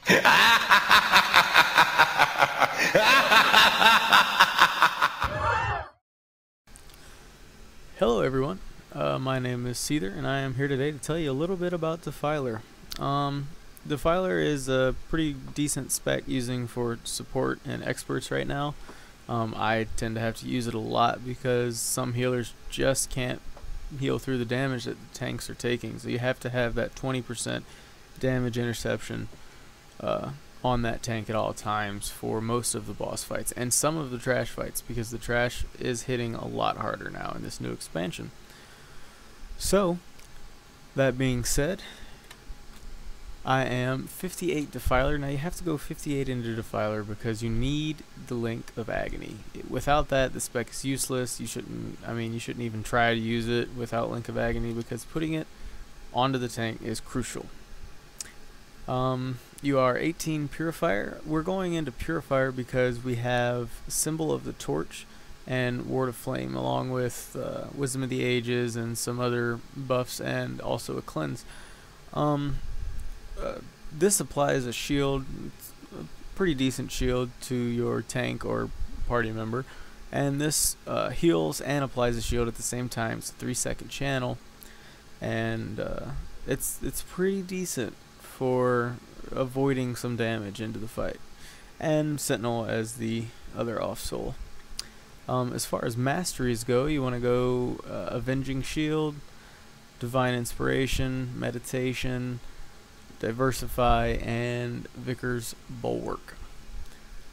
Hello everyone, my name is Cedar and I am here today to tell you a little bit about Defiler. Defiler is a pretty decent spec using for support and experts right now. I tend to have to use it a lot because some healers just can't heal through the damage that the tanks are taking, so you have to have that 20% damage interception on that tank at all times for most of the boss fights and some of the trash fights, because the trash is hitting a lot harder now in this new expansion. So that being said, I am 58 Defiler. Now you have to go 58 into Defiler because you need the Link of Agony. Without that, the spec is useless. You shouldn't even try to use it without Link of Agony, because putting it onto the tank is crucial. You are 18 Purifier. We're going into Purifier because we have Symbol of the Torch and Ward of Flame, along with Wisdom of the Ages and some other buffs, and also a Cleanse. This applies a shield, a pretty decent shield, to your tank or party member, and this heals and applies a shield at the same time. It's a 3-second channel, and it's pretty decent for avoiding some damage into the fight. And Sentinel as the other off soul. As far as masteries go, you want to go Avenging Shield, Divine Inspiration, Meditation, Diversify, and Vicar's Bulwark.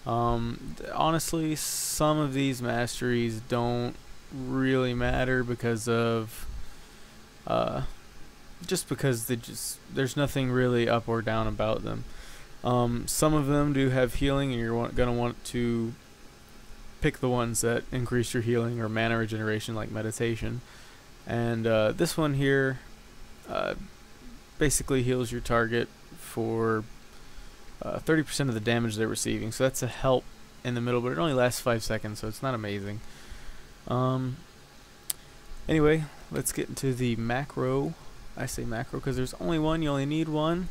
Honestly, some of these masteries don't really matter because of there's nothing really up or down about them. Some of them do have healing, and you're gonna want to pick the ones that increase your healing or mana regeneration, like Meditation. And this one here basically heals your target for 30% of the damage they're receiving, so that's a help in the middle, but it only lasts 5 seconds, so it's not amazing. Anyway, let's get into the macro. I say macro because there's only one, you only need one.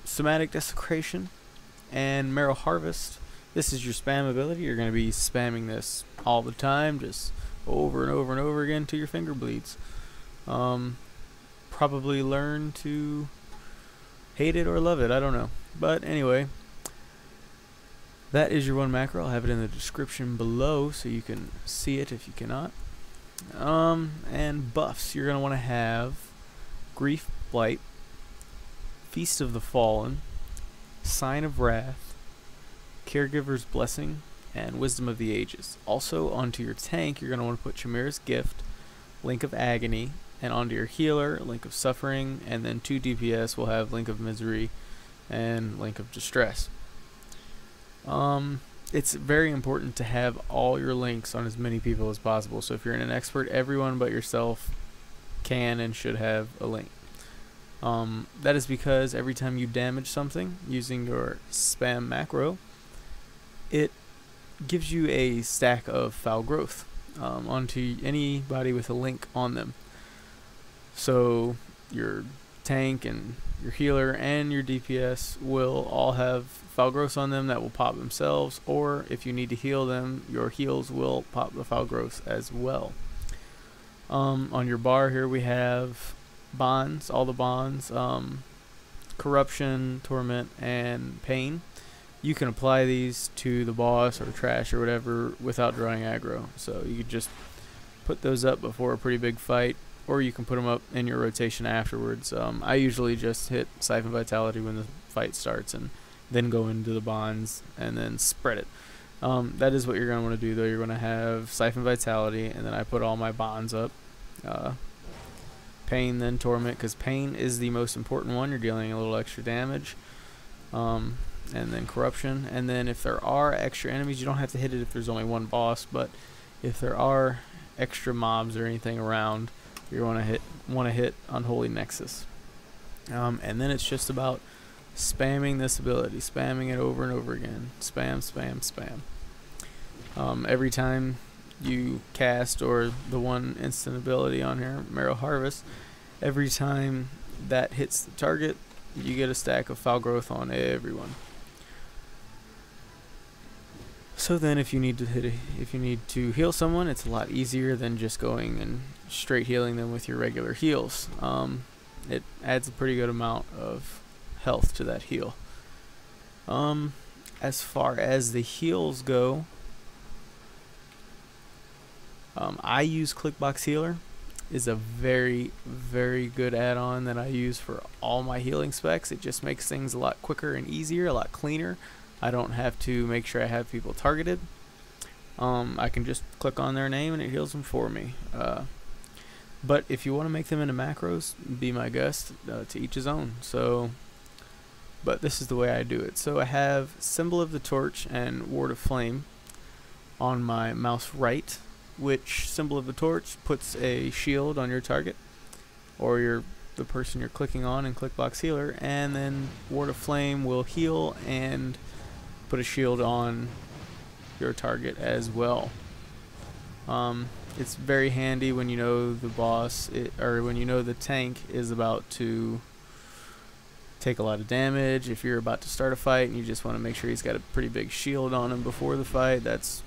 Somatic, Desecration, and Marrow Harvest. This is your spam ability. You're going to be spamming this all the time, just over and over and over again till your finger bleeds. Probably learn to hate it or love it, I don't know. But anyway, that is your one macro. I'll have it in the description below so you can see it if you cannot. And buffs, you're going to want to have Grief Blight, Feast of the Fallen, Sign of Wrath, Caregiver's Blessing, and Wisdom of the Ages. Also, onto your tank, you're going to want to put Chimera's Gift, Link of Agony, and onto your healer, Link of Suffering, and then 2 DPS will have Link of Misery and Link of Distress. It's very important to have all your links on as many people as possible. So if you're an expert, everyone but yourself can and should have a link. That is because every time you damage something using your spam macro, it gives you a stack of foul growth onto anybody with a link on them. So your tank and your healer and your DPS will all have foul growth on them that will pop themselves, or if you need to heal them, your heals will pop the foul growth as well. On your bar here we have bonds, all the bonds, corruption, torment, and pain. You can apply these to the boss or trash or whatever without drawing aggro, so you could just put those up before a pretty big fight, or you can put them up in your rotation afterwards. I usually just hit Siphon Vitality when the fight starts and then go into the bonds and then spread it. That is what you're going to want to do though. You're going to have Siphon Vitality, and then I put all my bonds up. Pain, then Torment, because Pain is the most important one. You're dealing a little extra damage. And then Corruption, and then if there are extra enemies, you don't have to hit it if there's only one boss, but if there are extra mobs or anything around, you want to hit Unholy Nexus. And then it's just about spamming this ability, spamming it over and over again. Spam, spam, spam. Every time you cast, or the one instant ability on here, Marrow Harvest, every time that hits the target, you get a stack of foul growth on everyone. So then if you need to heal someone, it's a lot easier than just going and straight healing them with your regular heals. It adds a pretty good amount of health to that heal. As far as the heals go, I use Clickbox Healer. Is a very, very good add-on that I use for all my healing specs. It just makes things a lot quicker and easier, a lot cleaner. I don't have to make sure I have people targeted. I can just click on their name and it heals them for me. But if you want to make them into macros, be my guest. To each his own. But this is the way I do it. So I have Symbol of the Torch and Ward of Flame on my mouse right, which Symbol of the Torch puts a shield on your target or the person you're clicking on in Clickbox Healer, and then Ward of Flame will heal and put a shield on your target as well. It's very handy when you know the boss or when you know the tank is about to take a lot of damage. If you're about to start a fight and you just want to make sure he's got a pretty big shield on him before the fight, that's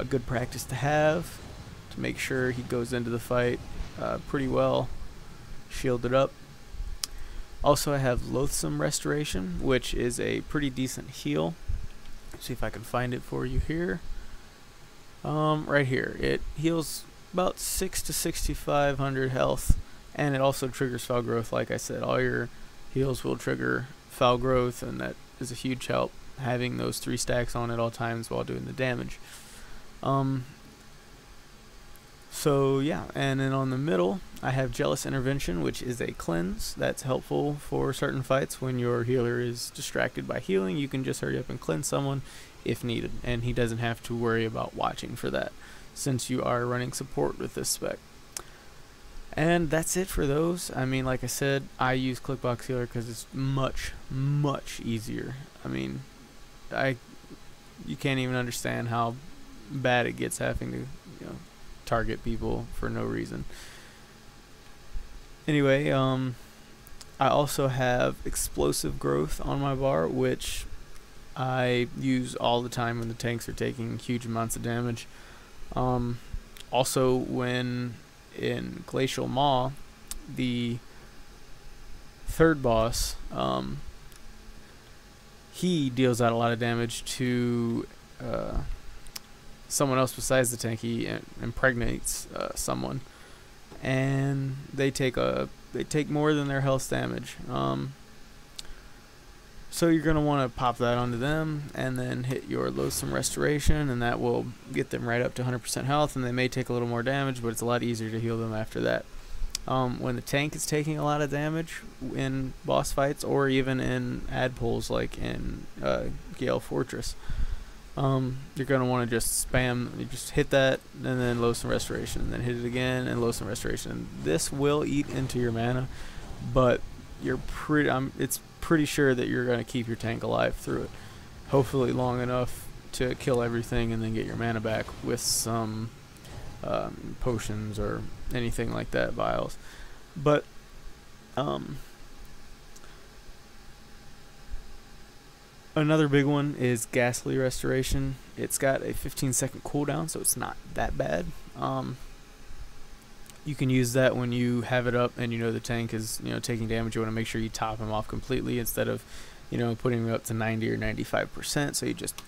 good practice to have, to make sure he goes into the fight pretty well shielded up. Also, I have Loathsome Restoration, which is a pretty decent heal. See if I can find it for you here. Right here, it heals about 600 to 6,500 health, and it also triggers foul growth. Like I said, all your heals will trigger foul growth, and that is a huge help, having those 3 stacks on at all times while doing the damage. So yeah, and then on the middle I have Jealous Intervention, which is a cleanse that's helpful for certain fights. When your healer is distracted by healing, you can just hurry up and cleanse someone if needed, and he doesn't have to worry about watching for that since you are running support with this spec. And that's it for those. I mean, like I said, I use Clickbox Healer because it's much easier. I mean, you can't even understand how bad it gets having to, target people for no reason. Anyway, I also have Explosive Growth on my bar, which I use all the time when the tanks are taking huge amounts of damage. Also, when in Glacial Maw, the third boss, he deals out a lot of damage to someone else besides the tank. He impregnates someone, and they take more than their health damage. So you're gonna want to pop that onto them, and then hit your Loathsome Restoration, and that will get them right up to 100% health. And they may take a little more damage, but it's a lot easier to heal them after that. When the tank is taking a lot of damage in boss fights, or even in ad pulls like in Gale Fortress, you're going to want to just spam, you just hit that, and then Loathsome Restoration, and then hit it again, and Loathsome Restoration. And this will eat into your mana, but it's pretty sure that you're going to keep your tank alive through it. Hopefully long enough to kill everything and then get your mana back with some potions or anything like that, vials. But another big one is Ghastly Restoration. It's got a 15-second cooldown, so it's not that bad. You can use that when you have it up and you know the tank is taking damage. You want to make sure you top him off completely instead of putting him up to 90 or 95%. So you just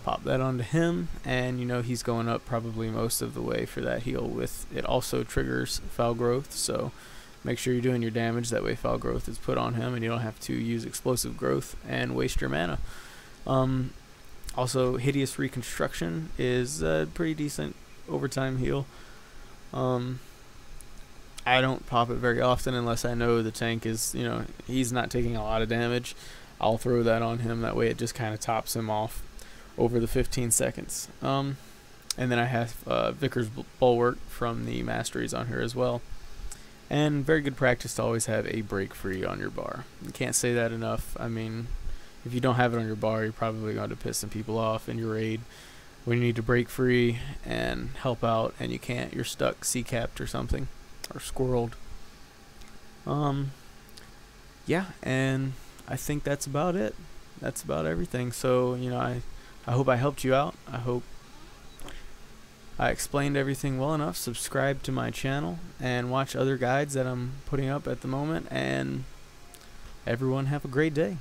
pop that onto him, and he's going up probably most of the way for that heal. With it also triggers foul growth, so make sure you're doing your damage. That way foul growth is put on him, and you don't have to use explosive growth and waste your mana. Also, Hideous Reconstruction is a pretty decent overtime heal. I don't pop it very often unless I know the tank is, he's not taking a lot of damage. I'll throw that on him. That way it just kind of tops him off over the 15 seconds. And then I have Vicar's Bulwark from the Masteries on here as well. And very good practice to always have a break free on your bar. You can't say that enough. I mean, if you don't have it on your bar, you're probably going to piss some people off in your raid when you need to break free and help out, and you can't. You're stuck C-capped or something, or squirreled. Yeah, yeah, and I think that's about it. That's about everything. So, you know, I hope I helped you out. I hope I explained everything well enough. Subscribe to my channel and watch other guides that I'm putting up at the moment. And everyone have a great day.